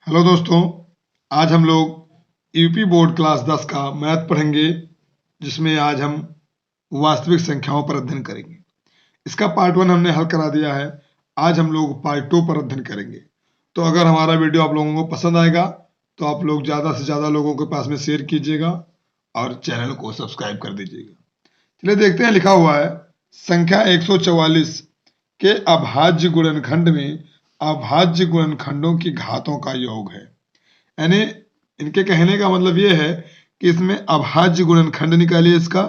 Hello दोस्तों, आज हम लोग यूपी बोर्ड क्लास 10 का मैथ पढ़ेंगे, जिसमें आज हम वास्तविक संख्याओं पर अध्ययन करेंगे। इसका पार्ट 1 हमने हल करा दिया है। आज हम लोग पार्ट 2 पर अध्ययन करेंगे। तो अगर हमारा वीडियो आप लोगों को पसंद आएगा तो आप लोग ज़्यादा से ज़्यादा लोगों के पास में शेयर कीजिएगा और चैनल को सब्सक्राइब कर दीजिएगा। चलिए देखते हैं। लिखा हुआ है संख्या 144 के अभाज्य गुणनखंड में अभाज्य गुणनखंडों की घातों का योग है। यानी इनके कहने का मतलब ये है कि इसमें अभाज्य गुणनखंड निकालिए इसका,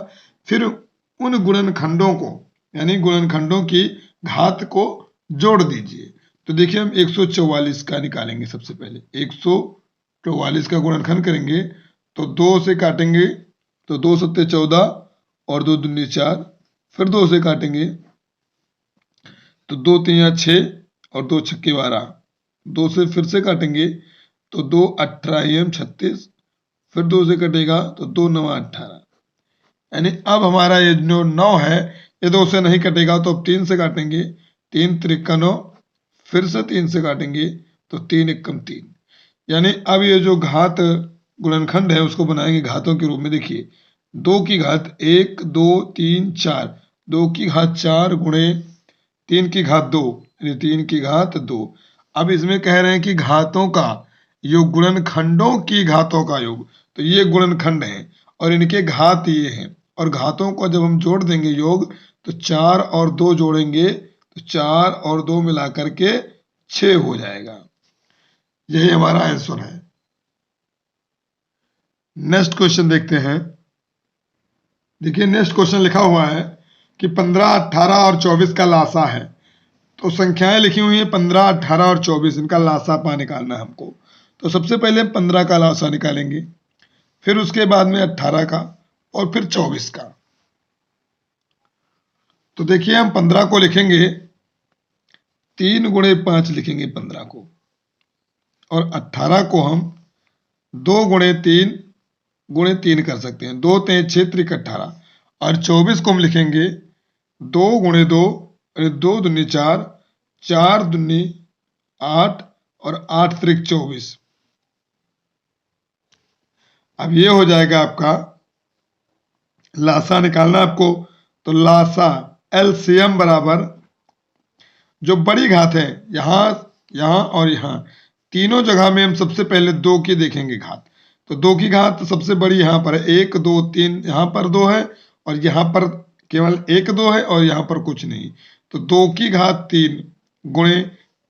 फिर उन गुणनखंडों को यानी गुणनखंडों की घात को जोड़ दीजिए। तो देखिए हम 144 का निकालेंगे। सबसे पहले 144 का गुणनखंड करेंगे तो 2 से काटेंगे तो 2 सत्ते 14 और 2 दूनी 4, फिर 2 से काटेंगे तो 2 तीन 6 और 2 छक्के 12, 2 से फिर से काटेंगे तो 2 18 36, फिर 2 से कटेगा तो 2 9 18। यानी अब हमारा ये जो 9 है ये 2 से नहीं कटेगा तो अब 3 से काटेंगे, 3 त्रिका 9, फिर से 3 से काटेंगे तो 3 एकम 3। यानी अब ये जो घात गुणनखंड है उसको बनाएंगे घातों के रूप में। देखिए 2 की घात 1 2 3 4, 2 की घात 4 गुणे 3 की घात 2 यानी 3 की घात 2। अब इसमें कह रहे हैं कि घातों का योग, गुणनखंडों की घातों का योग। तो ये गुणनखंड हैं और इनके घात ये हैं, और घातों को जब हम जोड़ देंगे योग तो 4 और 2 जोड़ेंगे तो 4 और 2 मिला करके 6 हो जाएगा। यही हमारा आंसर है। नेक्स्ट क्वेश्चन देखते हैं। देखिए नेक्स्ट क्वेश्चन लिखा हुआ है कि 15 18 और 24 का लासा है। तो संख्याएं लिखी हुई हैं 15 18 और 24, इनका लासा पा निकालना है हमको। तो सबसे पहले 15 का लासा निकालेंगे, फिर उसके बाद में 18 का और फिर 24 का। तो देखिए हम 15 को लिखेंगे 3 गुणे 5 लिखेंगे 15 को, और 18 को हम 2 गुणे 3 कर सकते हैं। 2 3 6 त्रिक 18, और 24 को हम लिखेंगे 2 गुणे 2 यानी 2 दूनी 4, 4 दूनी 8 और 8 त्रिक 24। अब ये हो जाएगा आपका लासा निकालना आपको। तो लासा एलसीएम बराबर जो बड़ी घात है यहाँ यहाँ और यहाँ तीनों जगह में हम सबसे पहले 2 की देखेंगे घात। तो 2 की घात सबसे बड़ी यहाँ पर है 1 2 3, यहाँ पर 2 है और यहाँ पर केवल 1 2 है और यहाँ पर कुछ नहीं। तो 2 की घात 3 गुणे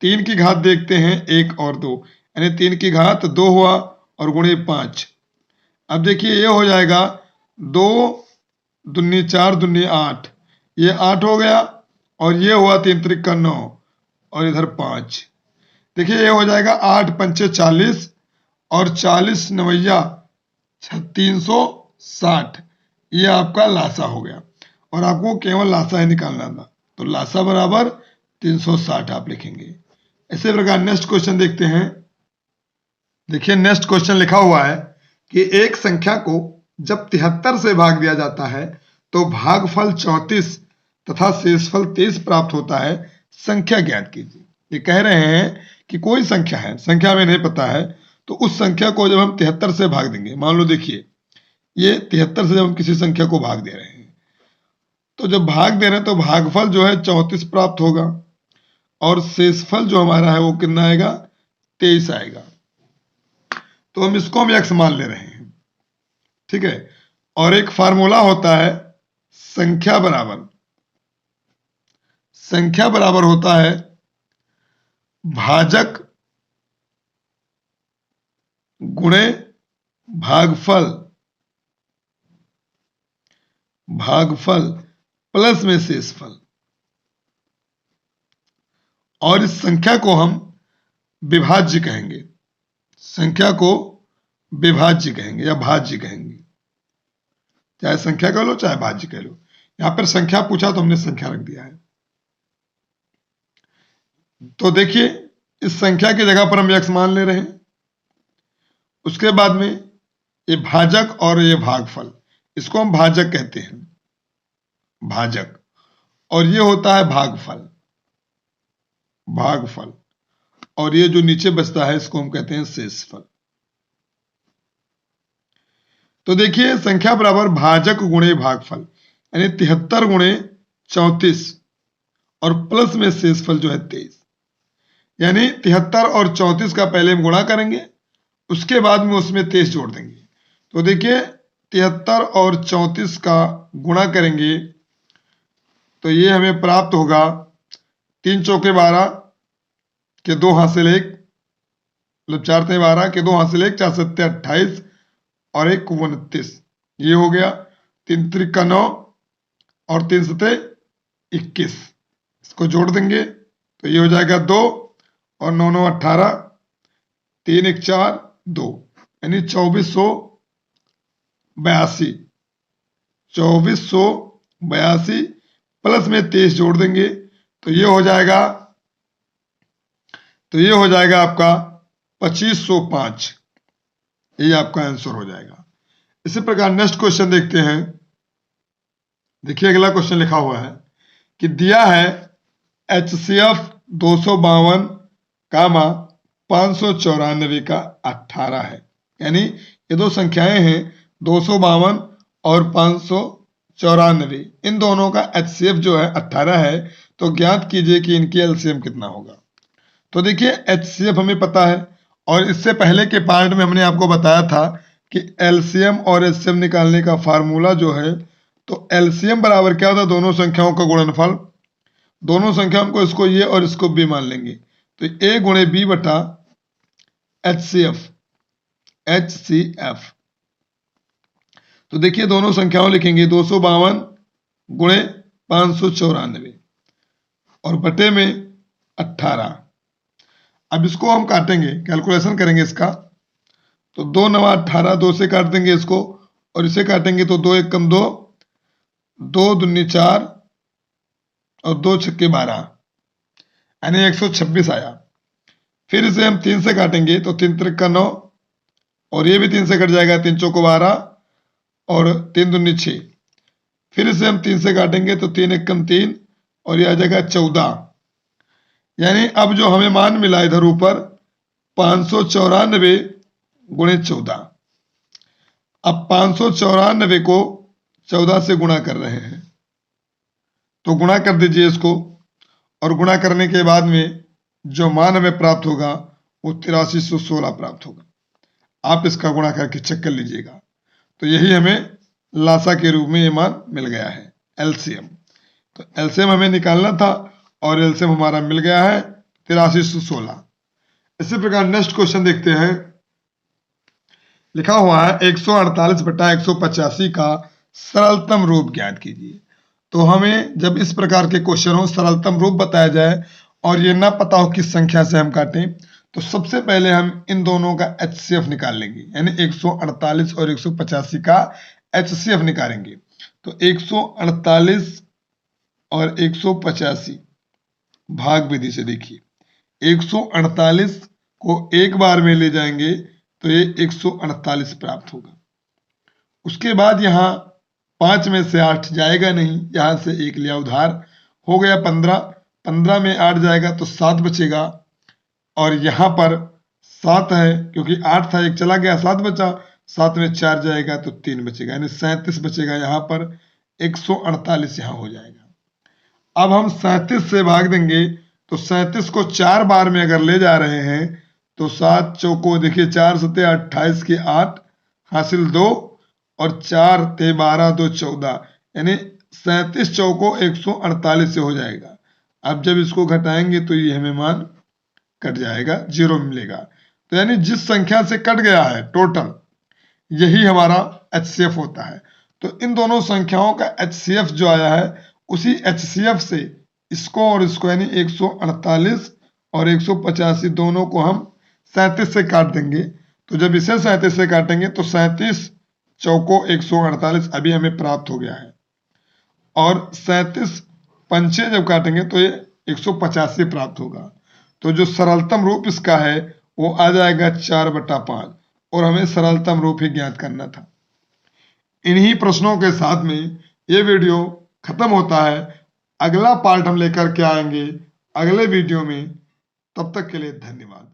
3 की घात देखते हैं 1 और 2, यानी 3 की घात 2 हुआ और गुणे 5। अब देखिए ये हो जाएगा 2 दूनी 4 दूनी 8, ये 8 हो गया, और ये हुआ 3 त्रिक 9 और इधर 5। देखिए ये हो जाएगा 8 पंचे 40 और 40 नवैया 360। ये आपका लासा हो गया, और आपको केवल लासा ही निकालना था। तो लासा बराबर 360 आप लिखेंगे। इसी प्रकार नेक्स्ट क्वेश्चन देखते हैं। देखिए नेक्स्ट क्वेश्चन लिखा हुआ है कि एक संख्या को जब 73 से भाग दिया जाता है तो भागफल 34 तथा शेषफल 23 प्राप्त होता है। संख्या ज्ञात कीजिए। ये कह रहे हैं कि कोई संख्या है, संख्या में नहीं पता है, तो उस संख्या को जब हम 73 से भाग देंगे, मान लो देखिए ये 73 से जब हम किसी संख्या को भाग दे रहे हैं, तो जब भाग दे रहे हैं तो भागफल जो है 34 प्राप्त होगा, और शेषफल जो हमारा है वो कितना आएगा 23 आएगा। तो हम इसको हम x मान ले रहे हैं, ठीक है। और एक फार्मूला होता है संख्या बराबर होता है भाजक गुणे भागफल प्लस में शेषफल। और इस संख्या को हम विभाज्य कहेंगे, संख्या को विभाज्य कहेंगे या भाज्य कहेंगे। चाहे संख्या कह लो चाहे भाज्य कह लो। यहां पर संख्या पूछा तो हमने संख्या रख दिया है। तो देखिए इस संख्या की जगह पर हम x मान ले रहे हैं। उसके बाद में ये भाजक और ये भागफल, इसको हम भाजक कहते हैं, भाजक, और ये होता है भागफल। और ये जो नीचे बचता है इसको हम कहते हैं शेषफल। तो देखिए संख्या बराबर भाजक गुणे भागफल, यानी 73 गुणे 34 और प्लस में शेषफल जो है 23, यानी 73 और 34 का पहले हम गुणा करेंगे, उसके बाद में उसमें 23 जोड़ देंगे। तो देखिए 73 और 34 का गुणा करेंगे तो ये हमें प्राप्त होगा 3 चौके 12 के 2 हासिल 1, मतलब 4 ते 12 के 2 हासिल 1, 4 सत्ते 28 और 1 29, ये हो गया। 3 त्रिका 9 और 3 सत्ते 21, इसको जोड़ देंगे तो ये हो जाएगा 2 और 9 9 18, 3 1 4 2, यानी 2482, 2482 प्लस में 23 जोड़ देंगे तो ये हो जाएगा आपका 2505, ये आपका आंसर हो जाएगा। इसी प्रकार नेक्स्ट क्वेश्चन देखते हैं। देखिए अगला क्वेश्चन लिखा हुआ है कि दिया है HCF 252 कामा 594 का 18 है, यानी ये दो संख्याएं हैं 252 और 594, इन दोनों का HCF जो है 18 है। तो ज्ञात कीजिए कि इनकी LCM कितना होगा। तो देखिए HCF हमें पता है और इससे पहले के पार्ट में हमने आपको बताया था कि LCM और HCF निकालने का फार्मूला जो है, तो LCM बराबर क्या होता है, दोनों संख्याओं का गुणनफल। दोनों संख्याओं को इसको ये और इसको B मान लेंगे तो A गुणे B बटा HCF। तो देखिए दोनों संख्याओं लिखेंगे 252 गुणे 594 और बटे में 18। अब इसको हम काटेंगे, कैलकुलेशन करेंगे इसका, तो 2 9 18, 2 से काट देंगे इसको और इसे काटेंगे तो 2 1 कम 2, 2 दूनी 4 और 2 छक्के 12, यानी 126 आया। फिर इसे हम 3 से काटेंगे तो 3 त्रिका 9 और ये भी 3 से कट जाएगा, 3 चौको 12 और 3 दूनी 6। फिर इसे हम 3 से काटेंगे तो 3 1 कम 3 और ये आ जाएगा 14, यानी अब जो हमें मान मिला इधर ऊपर 594 गुणे 14। अब 594 को 14 से गुणा कर रहे हैं तो गुणा कर दीजिए इसको, और गुणा करने के बाद में जो मान हमें प्राप्त होगा वो 8316 प्राप्त होगा। आप इसका गुणा करके चेक कर लीजिएगा। तो यही हमें लासा के रूप में ये मान मिल गया है, LCM। तो LCM हमें निकालना था और LCM हमारा मिल गया है 8316। इसी प्रकार नेक्स्ट क्वेश्चन देखते हैं। लिखा हुआ है 148 बटा 185 का सरलतम रूप ज्ञात कीजिए। तो हमें जब इस प्रकार के क्वेश्चन हो, सरलतम रूप बताया जाए और ये ना पता हो किस संख्या से हम काटें, तो सबसे पहले हम इन दोनों का HCF निकाल लेंगे, यानी 148 और 185 का HCF निकालेंगे। तो 148 और 185 भाग विधि से देखिए, 148 को एक बार में ले जाएंगे तो ये 148 प्राप्त होगा। उसके बाद यहाँ 5 में से 8 जाएगा नहीं, यहां से 1 लिया उधार, हो गया 15, 15 में 8 जाएगा तो 7 बचेगा और यहाँ पर 7 है क्योंकि 8 था, 1 चला गया, 7 बचा, 7 में 4 जाएगा तो 3 बचेगा, यानी 37 बचेगा यहाँ पर, 148 यहाँ हो जाएगा। अब हम 37 से भाग देंगे तो 37 को 4 बार में अगर ले जा रहे हैं तो 7 चौको देखिए 4 सत्ते 28 के 8 हासिल 2 और 4 ते 12 2 14, यानी 37 चौको 148 से हो जाएगा। अब जब इसको घटाएंगे तो ये हमें मान कट जाएगा, 0 मिलेगा। तो यानी जिस संख्या से कट गया है टोटल, यही हमारा HCF होता है। तो इन दोनों संख्याओं का HCF जो आया है, उसी HCF से इसको और इसको यानी 148 और 185 दोनों को हम 37 से काट देंगे। तो जब इसे 37 से काटेंगे तो 37 चौको 148 अभी हमें प्राप्त हो गया है, और 37 पंचे जब काटेंगे तो ये 185 प्राप्त होगा। तो जो सरलतम रूप इसका है वो आ जाएगा 4/5, और हमें सरलतम रूप ही ज्ञात करना था। इन्हीं प्रश्नों के साथ में ये वीडियो खत्म होता है। अगला पार्ट हम लेकर के आएंगे अगले वीडियो में। तब तक के लिए धन्यवाद।